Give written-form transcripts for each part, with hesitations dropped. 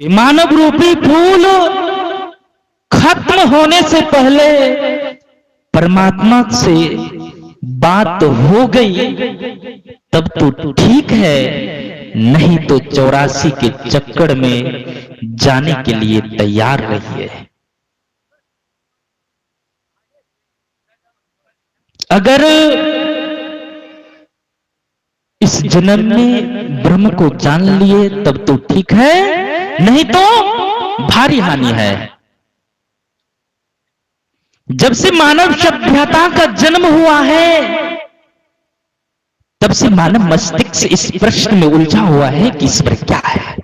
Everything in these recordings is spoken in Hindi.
मानव रूपी फूल खत्म होने से पहले परमात्मा से बात हो गई तब तो ठीक है, नहीं तो 84 के चक्कर में जाने के लिए तैयार रहिए। अगर इस जन्म में ब्रह्म को जान लिए तब तो ठीक है, नहीं तो भारी हानि है। जब से मानव सभ्यता का जन्म हुआ है तब से मानव मस्तिष्क इस प्रश्न में उलझा हुआ है कि ईश्वर क्या है।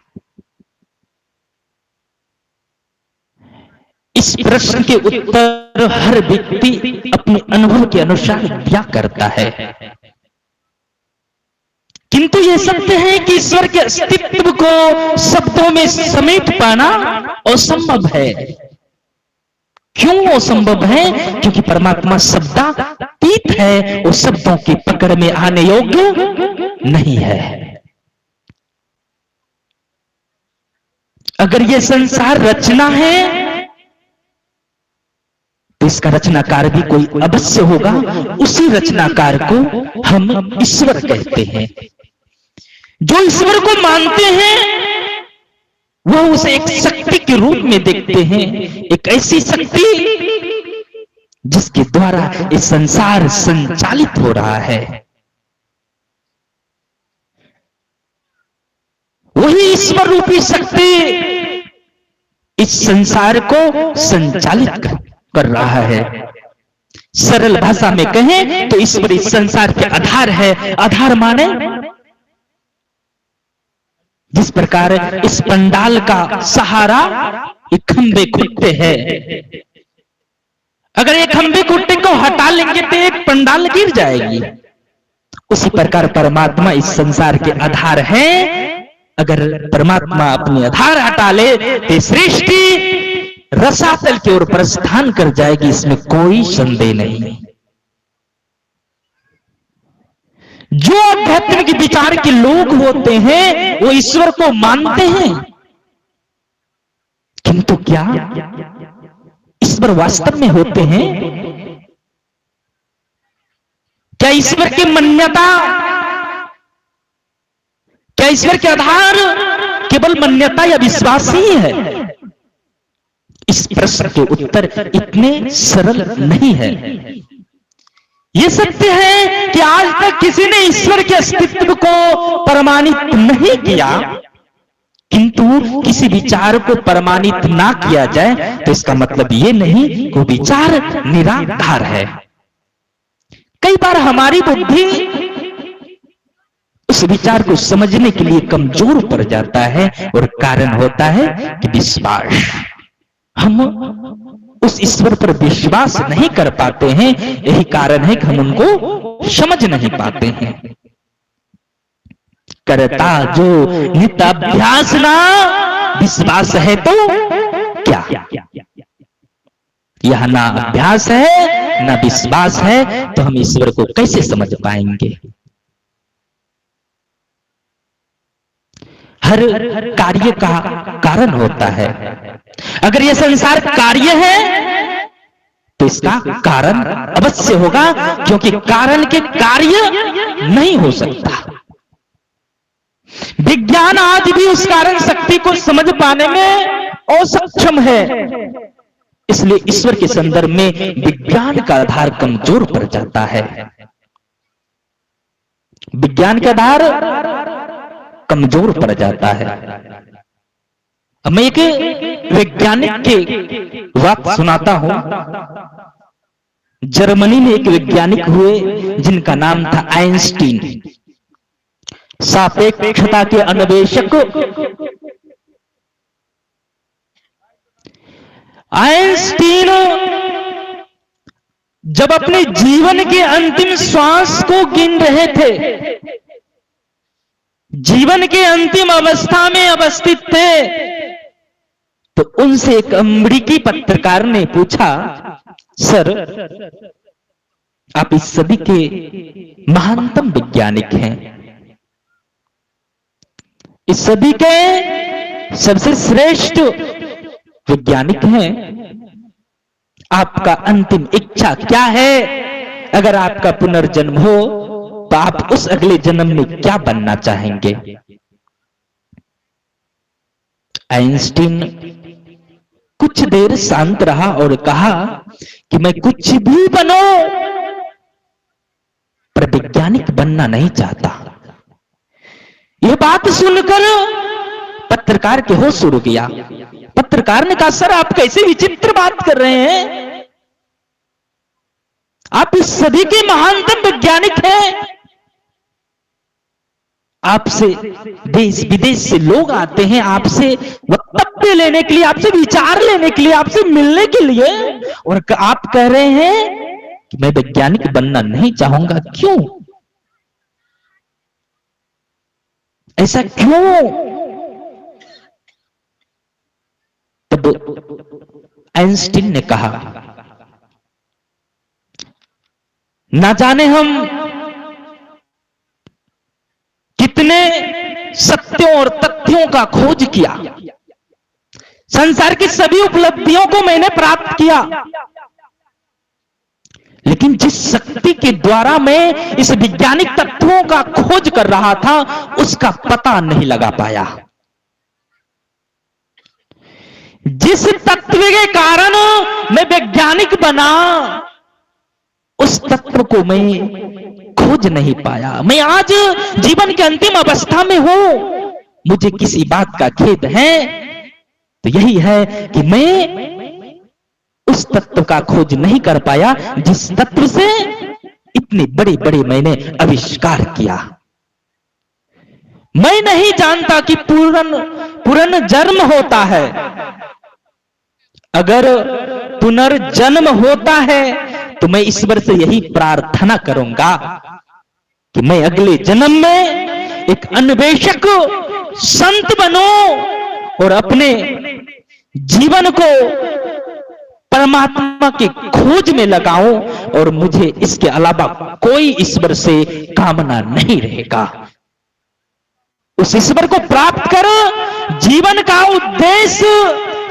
इस प्रश्न के उत्तर हर व्यक्ति अपने अनुभव के अनुसार दिया करता है, किंतु यह सत्य है कि ईश्वर के अस्तित्व को शब्दों में समेट पाना असंभव है। क्यों असंभव है? क्योंकि परमात्मा शब्दातीत है, वो शब्दों की पकड़ में आने योग्य नहीं है। अगर यह संसार रचना है तो इसका रचनाकार भी कोई अवश्य होगा। उसी रचनाकार को हम ईश्वर कहते हैं। जो ईश्वर को मानते हैं वो उसे एक शक्ति के रूप में देखते हैं, एक ऐसी शक्ति जिसके द्वारा ये संसार संचालित हो रहा है। वही ईश्वर रूपी शक्ति इस संसार को संचालित कर रहा है। सरल भाषा में कहें तो ईश्वर इस संसार के आधार है। आधार माने जिस प्रकार इस पंडाल का सहारा एक खंबे खुट्टे है, अगर एक खंबे खुट्टे को हटा लेंगे तो एक पंडाल गिर जाएगी। उसी प्रकार परमात्मा इस संसार के आधार है। अगर परमात्मा अपने आधार हटा ले तो सृष्टि रसातल की ओर प्रस्थान कर जाएगी, इसमें कोई संदेह नहीं। जो आध्यात्मिक विचार के लोग होते हैं वो ईश्वर को मानते हैं, किंतु क्या ईश्वर वास्तव में होते हैं? क्या ईश्वर की मान्यता, क्या ईश्वर के आधार केवल मान्यता या विश्वास ही है? इस प्रश्न के उत्तर इतने सरल नहीं है। यह सत्य है कि आज तक किसी ने ईश्वर के अस्तित्व को प्रमाणित नहीं किया, किंतु किसी विचार को प्रमाणित ना किया जाए तो इसका मतलब यह नहीं कि विचार निराधार है। कई बार हमारी बुद्धि उस विचार को समझने के लिए कमजोर पड़ जाता है और कारण होता है कि विश्वास। हम उस ईश्वर पर विश्वास नहीं कर पाते हैं, यही कारण है कि हम उनको समझ नहीं पाते हैं। करता जो नित अभ्यास ना विश्वास है तो क्या? यह ना अभ्यास है ना विश्वास है तो हम ईश्वर को कैसे समझ पाएंगे? हर कार्य का कारण होता है। अगर यह संसार कार्य है तो इसका कारण अवश्य होगा, क्योंकि कारण के कार्य नहीं हो सकता। विज्ञान आज भी उस कारण शक्ति को समझ पाने में असक्षम है। इसलिए ईश्वर के संदर्भ में विज्ञान का आधार कमजोर पड़ जाता है। विज्ञान का आधार कमजोर पड़ जाता है। अब मैं एक वैज्ञानिक के वाक्य सुनाता हूं। जर्मनी में एक वैज्ञानिक हुए जिनका नाम था आइंस्टीन। सापेक्षता के अन्वेषक आइंस्टीन जब अपने जीवन के अंतिम श्वास को गिन रहे थे, जीवन के अंतिम अवस्था में अवस्थित थे, तो उनसे एक अमेरिकी पत्रकार ने पूछा, सर आप इस सदी के महानतम वैज्ञानिक हैं, इस सदी के सबसे श्रेष्ठ वैज्ञानिक हैं। आपका अंतिम इच्छा क्या है? अगर आपका पुनर्जन्म हो तो आप उस अगले जन्म में क्या बनना चाहेंगे? आइंस्टीन कुछ देर शांत रहा और कहा कि मैं कुछ भी बनो पर वैज्ञानिक बनना नहीं चाहता। यह बात सुनकर पत्रकार के होश उड़ गया। पत्रकार ने कहा, सर आप कैसे विचित्र बात कर रहे हैं? आप इस सदी के महानतम वैज्ञानिक हैं। आपसे देश विदेश से लोग आते हैं आपसे वक्तव्य लेने के लिए, आपसे विचार लेने के लिए, आपसे मिलने के लिए, और आप कह रहे हैं कि मैं वैज्ञानिक बनना नहीं चाहूंगा। क्यों? ऐसा क्यों? तब आइंस्टीन ने कहा, ना जाने हम कितने सत्यों और तथ्यों का खोज किया, संसार की सभी उपलब्धियों को मैंने प्राप्त किया, लेकिन जिस शक्ति के द्वारा मैं इस वैज्ञानिक तत्वों का खोज कर रहा था उसका पता नहीं लगा पाया। जिस तत्व के कारण मैं वैज्ञानिक बना उस तत्व को मैं खोज नहीं पाया। मैं आज जीवन के अंतिम अवस्था में हूं। मुझे किसी बात का खेद है तो यही है कि मैं उस तत्व का खोज नहीं कर पाया जिस तत्व से इतने बड़े बड़े मैंने आविष्कार किया। मैं नहीं जानता कि पुनर्जन्म होता है। अगर पुनर्जन्म होता है तो मैं ईश्वर से यही प्रार्थना करूंगा कि मैं अगले जन्म में एक अन्वेषक संत बनूं और अपने जीवन को परमात्मा की खोज में लगाऊं, और मुझे इसके अलावा कोई ईश्वर से कामना नहीं रहेगा। उस ईश्वर को प्राप्त कर जीवन का उद्देश्य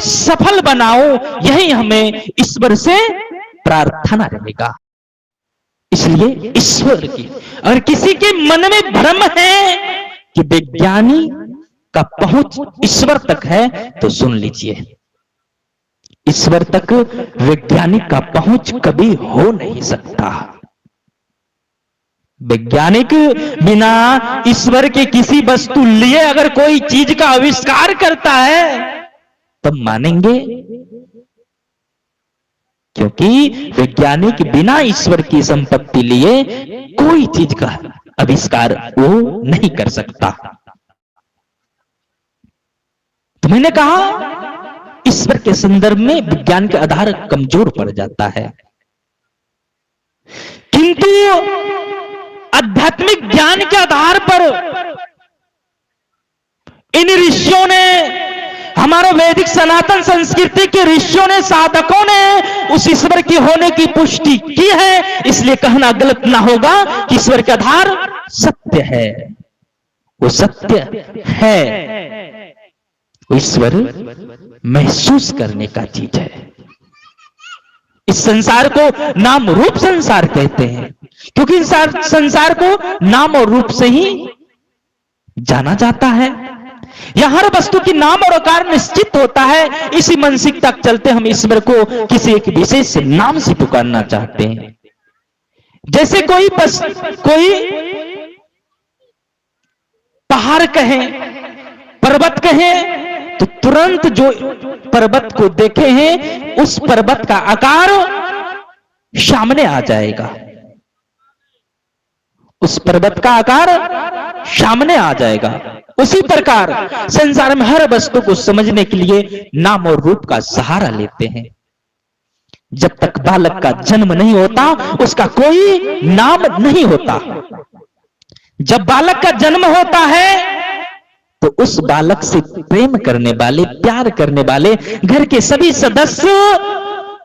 सफल बनाऊं, यही हमें ईश्वर से प्रार्थना रहेगा। इसलिए ईश्वर की, अगर किसी के मन में भ्रम है कि विज्ञानी का पहुंच ईश्वर तक है तो सुन लीजिए, ईश्वर तक वैज्ञानिक का पहुंच कभी हो नहीं सकता। वैज्ञानिक बिना ईश्वर के किसी वस्तु लिए अगर कोई चीज का आविष्कार करता है तब मानेंगे, क्योंकि वैज्ञानिक बिना ईश्वर की संपत्ति लिए कोई चीज का आविष्कार वो नहीं कर सकता। तो मैंने कहा ईश्वर के संदर्भ में विज्ञान के आधार कमजोर पड़ जाता है, किंतु आध्यात्मिक ज्ञान के आधार पर इन ऋषियों ने, हमारे वैदिक सनातन संस्कृति के ऋषियों ने, साधकों ने उस ईश्वर की होने की पुष्टि की है। इसलिए कहना गलत ना होगा कि ईश्वर का आधार सत्य है। वो सत्य है, ईश्वर महसूस करने का चीज है। इस संसार को नाम रूप संसार कहते हैं, क्योंकि इस संसार को नाम और रूप से ही जाना जाता है। यह हर वस्तु की नाम और आकार निश्चित होता है। इसी मानसिकता के चलते हम ईश्वर को किसी एक विशेष नाम से पुकारना चाहते हैं। जैसे कोई पहाड़ कहे, पर्वत कहे, तो तुरंत जो पर्वत को देखे हैं उस पर्वत का आकार सामने आ जाएगा, उस पर्वत का आकार सामने आ जाएगा। उसी प्रकार संसार में हर वस्तु को समझने के लिए नाम और रूप का सहारा लेते हैं। जब तक बालक का जन्म नहीं होता उसका कोई नाम नहीं होता। जब बालक का जन्म होता है तो उस बालक से प्रेम करने वाले, प्यार करने वाले घर के सभी सदस्य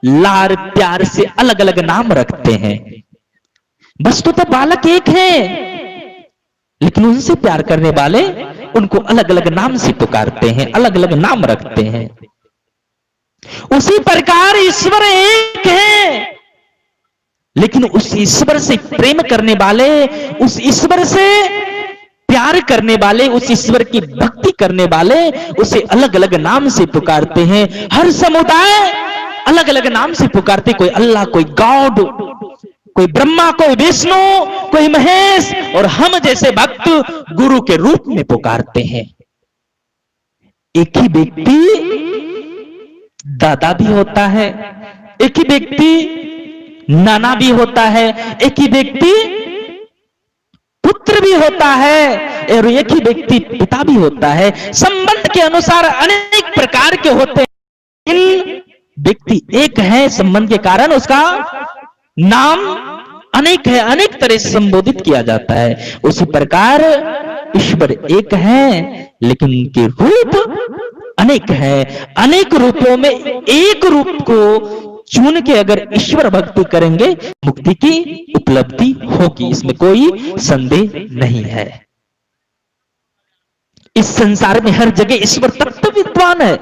लाड़ प्यार से अलग अलग नाम रखते हैं। वस्तु तो बालक एक है, लेकिन उनसे प्यार करने वाले उनको अलग अलग नाम से पुकारते हैं, अलग अलग नाम रखते हैं। उसी प्रकार ईश्वर एक है, लेकिन उस ईश्वर से प्रेम करने वाले, उस ईश्वर से प्यार करने वाले, उस ईश्वर की भक्ति करने वाले उसे अलग अलग नाम से पुकारते हैं। हर समुदाय अलग अलग नाम से पुकारते, कोई अल्लाह, कोई गॉड, कोई ब्रह्मा, कोई विष्णु, कोई महेश, और हम जैसे भक्त गुरु के रूप में पुकारते हैं। एक ही व्यक्ति दादा भी होता है, एक ही व्यक्ति नाना भी होता है, एक ही व्यक्ति पुत्र भी होता है, और एक ही व्यक्ति पिता भी होता है। संबंध के अनुसार अनेक प्रकार के होते हैं, इन व्यक्ति एक है, संबंध के कारण उसका नाम अनेक है, अनेक तरह से संबोधित किया जाता है। उसी प्रकार ईश्वर एक है, लेकिन उनके रूप अनेक है। अनेक रूपों में एक रूप को चुन के अगर ईश्वर भक्ति करेंगे, मुक्ति की उपलब्धि होगी, इसमें कोई संदेह नहीं है। इस संसार में हर जगह ईश्वर तत्व विद्वान है,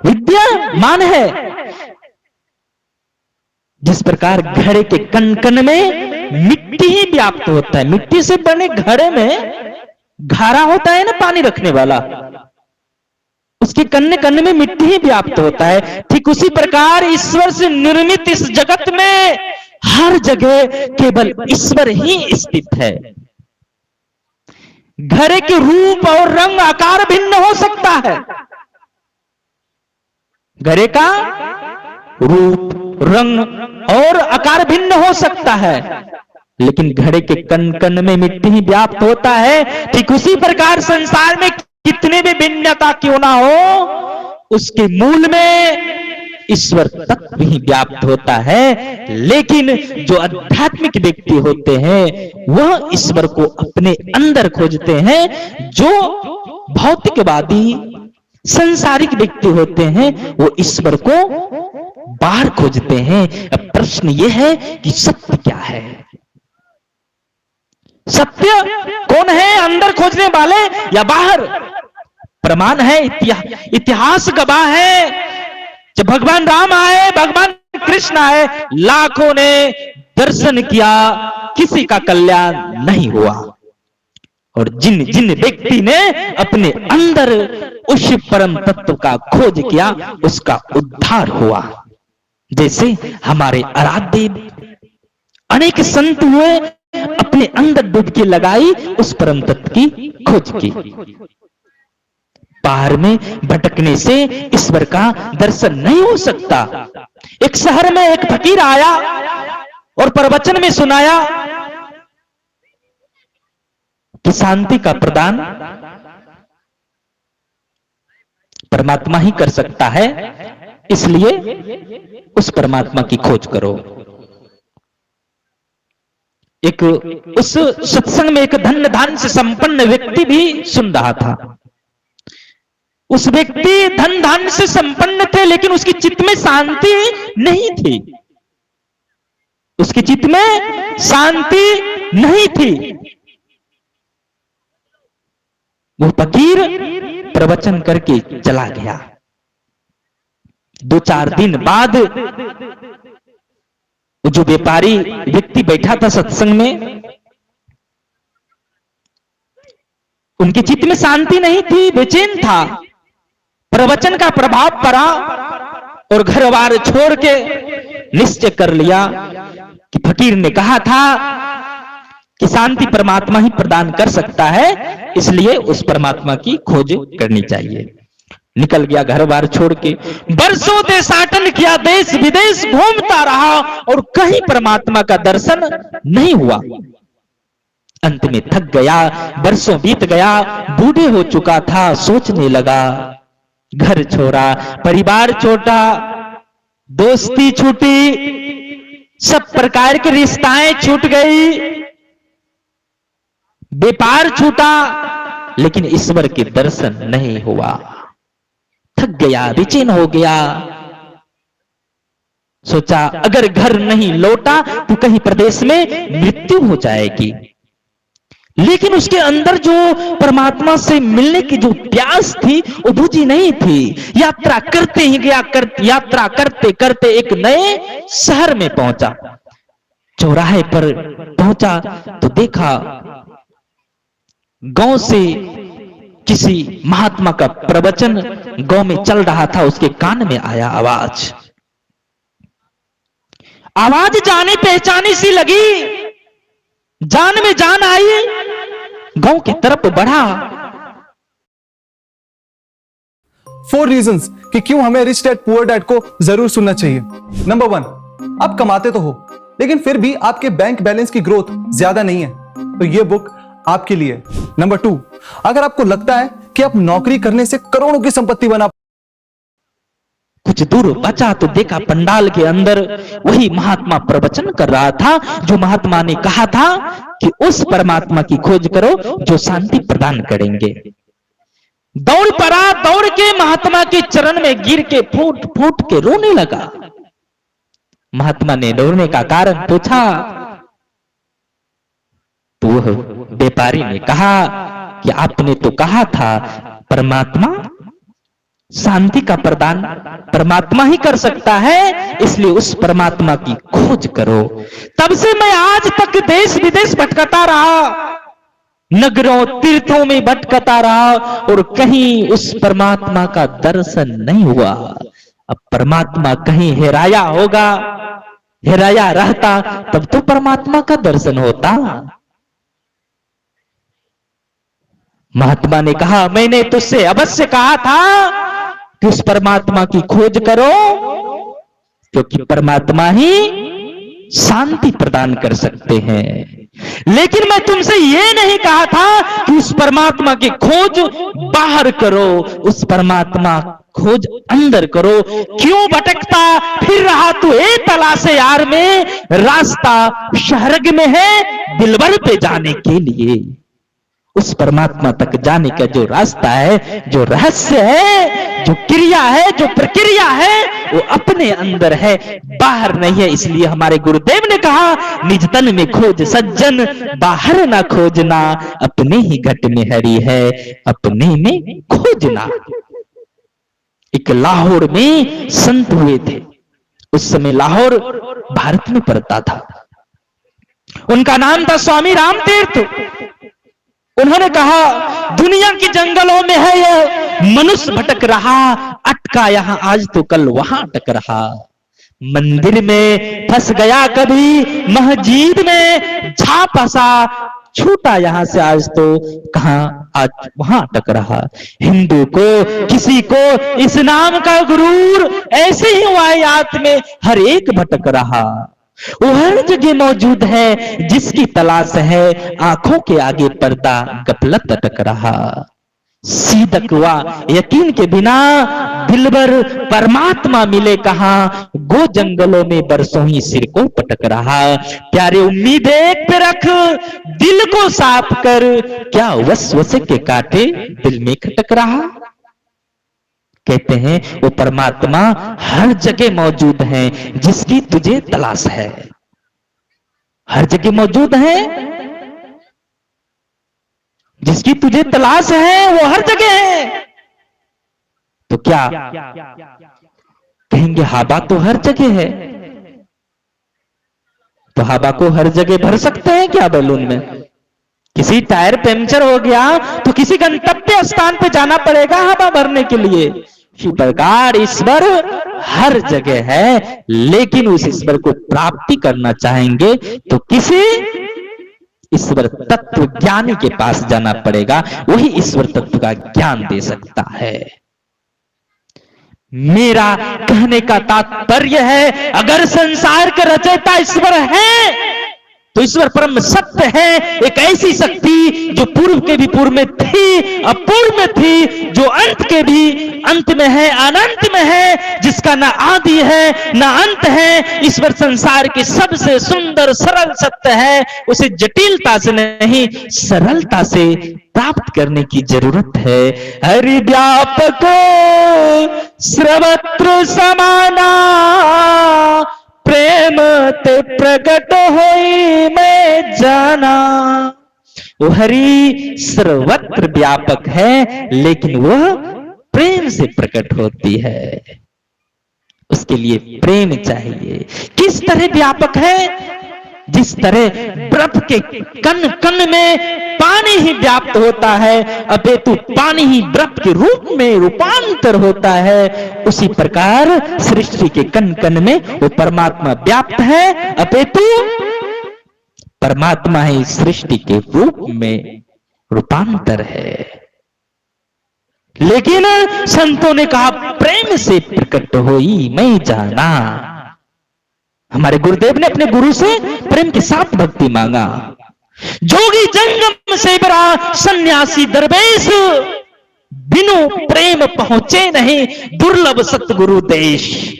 विद्यमान है। जिस प्रकार घड़े के कण कण में मिट्टी ही व्याप्त होता है, मिट्टी से बने घड़े में घारा होता है ना पानी रखने वाला, उसके कन्ने कन्ने में मिट्टी ही व्याप्त होता है। ठीक उसी प्रकार ईश्वर से निर्मित इस जगत में हर जगह केवल ईश्वर ही स्थित है। घड़े के रूप और रंग आकार भिन्न हो सकता है, घड़े का रूप, रंग और आकार भिन्न हो सकता है, लेकिन घड़े के कण कण में मिट्टी ही व्याप्त होता है। ठीक उसी प्रकार संसार में कितने भी भिन्नता क्यों ना हो, उसके मूल में ईश्वर तत्व ही व्याप्त होता है। लेकिन जो आध्यात्मिक व्यक्ति होते हैं वह ईश्वर को अपने अंदर खोजते हैं। जो भौतिकवादी संसारिक व्यक्ति होते हैं वो ईश्वर को बाहर खोजते हैं। अब प्रश्न यह है कि सत्य क्या है? सत्य कौन है, अंदर खोजने वाले या बाहर? प्रमाण है, इतिहास गवाह है। जब भगवान राम आए, भगवान कृष्ण आए, लाखों ने दर्शन किया, किसी का कल्याण नहीं हुआ। और जिन जिन व्यक्ति ने अपने अंदर उस परम तत्व का खोज किया, उसका उद्धार हुआ। जैसे हमारे आराध्य अनेक संत हुए, अपने अंदर डुबकी लगाई, उस परम तत्व की खोज की। बाहर में भटकने से ईश्वर का दर्शन नहीं हो सकता। एक शहर में एक फकीर आया और प्रवचन में सुनाया कि शांति का प्रदान परमात्मा ही कर सकता है, इसलिए उस परमात्मा की खोज करो। एक उस सत्संग में एक धन धान से संपन्न व्यक्ति भी सुन रहा था। उस व्यक्ति धन धान से संपन्न थे, लेकिन उसकी चित्त में शांति नहीं थी, उसकी चित्त में शांति नहीं थी। वो फकीर प्रवचन करके चला गया। 2-4 दिन बाद जो व्यापारी व्यक्ति बैठा था सत्संग में, उनके चित्त में शांति नहीं थी, बेचैन था। प्रवचन का प्रभाव पड़ा और घर बार छोड़ के निश्चय कर लिया कि फकीर ने कहा था कि शांति परमात्मा ही प्रदान कर सकता है, इसलिए उस परमात्मा की खोज करनी चाहिए। निकल गया घर बार छोड़ के, बरसों देशाटन किया, देश विदेश घूमता रहा और कहीं परमात्मा का दर्शन नहीं हुआ। अंत में थक गया, बरसों बीत गया, बूढ़े हो चुका था, सोचने लगा, घर छोड़ा, परिवार छोटा, दोस्ती छूटी, सब प्रकार के रिश्ताएं छूट गई, व्यापार छूटा, लेकिन ईश्वर के दर्शन नहीं हुआ। थक गया, बेचैन हो गया। सोचा अगर घर नहीं लौटा तो कहीं प्रदेश में मृत्यु हो जाएगी। लेकिन उसके अंदर जो परमात्मा से मिलने की जो प्यास थी वो बुझी नहीं थी। यात्रा करते ही गया, यात्रा करते करते एक नए शहर में पहुंचा। चौराहे पर पहुंचा तो देखा गांव से किसी महात्मा का प्रवचन गांव में चल रहा था। उसके कान में आया आवाज, आवाज जाने पहचानी सी लगी, जान में जान आई, गांव की तरफ बढ़ा। 4 रीजंस कि क्यों हमें रिच डैड पुअर डैड को जरूर सुनना चाहिए। नंबर 1, आप कमाते तो हो लेकिन फिर भी आपके बैंक बैलेंस की ग्रोथ ज्यादा नहीं है, तो यह बुक आपके लिए। नंबर 2, अगर आपको लगता है कि आप नौकरी करने से करोड़ों की संपत्ति बना, कुछ दूर बचा तो देखा पंडाल के अंदर वही महात्मा प्रवचन कर रहा था, जो महात्मा ने कहा था कि उस परमात्मा की खोज करो जो शांति प्रदान करेंगे। दौड़ पड़ा, दौड़ के महात्मा के चरण में गिर के फूट फूट के रोने लगा। महात्मा ने रोने का कारण पूछा तो वह व्यापारी ने कहा कि आपने तो कहा था परमात्मा शांति का प्रदान परमात्मा ही कर सकता है, इसलिए उस परमात्मा की खोज करो। तब से मैं आज तक देश विदेश भटकता रहा, नगरों तीर्थों में भटकता रहा और कहीं उस परमात्मा का दर्शन नहीं हुआ। अब परमात्मा कहीं हेराया होगा, हेराया रहता तब तो परमात्मा का दर्शन होता। महात्मा ने कहा मैंने तुझसे अवश्य कहा था कि उस परमात्मा की खोज करो, क्योंकि परमात्मा ही शांति प्रदान कर सकते हैं। लेकिन मैं तुमसे यह नहीं कहा था कि उस परमात्मा की खोज बाहर करो, उस परमात्मा खोज अंदर करो। क्यों भटकता फिर रहा तू ए तलाशे यार में, रास्ता शहरग में है दिलबर पे जाने के लिए। उस परमात्मा तक जाने का जो रास्ता है, जो रहस्य है, जो क्रिया है, जो प्रक्रिया है, वो अपने अंदर है, बाहर नहीं है। इसलिए हमारे गुरुदेव ने कहा निज तन में खोज सज्जन, बाहर ना खोजना, अपने ही घट में हरि है, अपने में खोजना। एक लाहौर में संत हुए थे, उस समय लाहौर भारत में पड़ता था। उनका नाम था स्वामी रामतीर्थ। उन्होंने कहा दुनिया के जंगलों में है ये मनुष्य भटक रहा, अटका यहां आज तो कल वहां अटक रहा। मंदिर में फंस गया कभी, मस्जिद में जा फंसा, छूटा यहां से आज तो कहां आज वहां अटक रहा। हिंदू को किसी को इस नाम का गुरूर, ऐसे ही वाहियात में हर एक भटक रहा। वो हर जगह मौजूद है जिसकी तलाश है, आंखों के आगे पर्दा गफलत अटक रहा। सीधक व यकीन के बिना दिलबर परमात्मा मिले कहां, गो जंगलों में बरसों ही सिर को पटक रहा। प्यारे उम्मीद एक पे रख, दिल को साफ कर, क्या वसवसे के कांटे दिल में खटक रहा। कहते हैं वो परमात्मा हर जगह मौजूद है जिसकी तुझे तलाश है, हर जगह मौजूद है जिसकी तुझे तलाश है, वो हर जगह है। तो क्या कहेंगे हवा तो हर जगह है, तो हवा को हर जगह भर सकते हैं क्या बैलून में? किसी टायर पंक्चर हो गया तो किसी गंतव्य स्थान पे जाना पड़ेगा हवा भरने के लिए। इसी प्रकार ईश्वर हर जगह है, लेकिन उस ईश्वर को प्राप्ति करना चाहेंगे तो किसी ईश्वर तत्व ज्ञानी के पास जाना पड़ेगा, वही ईश्वर तत्व का ज्ञान दे सकता है। मेरा कहने का तात्पर्य है अगर संसार का रचयिता ईश्वर है तो ईश्वर परम सत्य है, एक ऐसी शक्ति जो पूर्व के भी पूर्व में थी, अपूर्व में थी, जो अंत के भी अंत में है, अनंत में है, जिसका ना आदि है ना अंत है। ईश्वर संसार की सबसे सुंदर सरल सत्य है, उसे जटिलता से नहीं सरलता से प्राप्त करने की जरूरत है। हरि व्यापक सर्वत्र समाना, प्रेम ते प्रकट होई मैं जाना। वो हरि सर्वत्र व्यापक है, लेकिन वह प्रेम से प्रकट होती है। उसके लिए प्रेम चाहिए। किस तरह व्यापक है? जिस तरह बर्फ के कण कण में पानी ही व्याप्त होता है, अपितु पानी ही बर्फ के रूप में रूपांतर होता है, उसी प्रकार सृष्टि के कण कण में वो परमात्मा व्याप्त है, अपितु परमात्मा ही सृष्टि के रूप में रूपांतर है। लेकिन संतों ने कहा प्रेम से प्रकट होई मैं जाना। हमारे गुरुदेव ने अपने गुरु से प्रेम के साथ भक्ति मांगा। जोगी जंगम से बरा सन्यासी दरवेश, बिनु प्रेम पहुंचे नहीं दुर्लभ सतगुरु देश।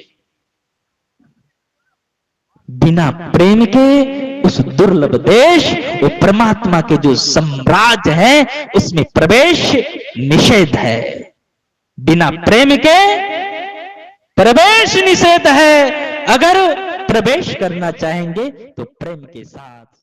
बिना प्रेम के उस दुर्लभ देश, वो परमात्मा के जो साम्राज्य है उसमें प्रवेश निषेध है। बिना प्रेम के प्रवेश निषेध है। अगर प्रवेश करना चाहेंगे तो प्रेम के साथ।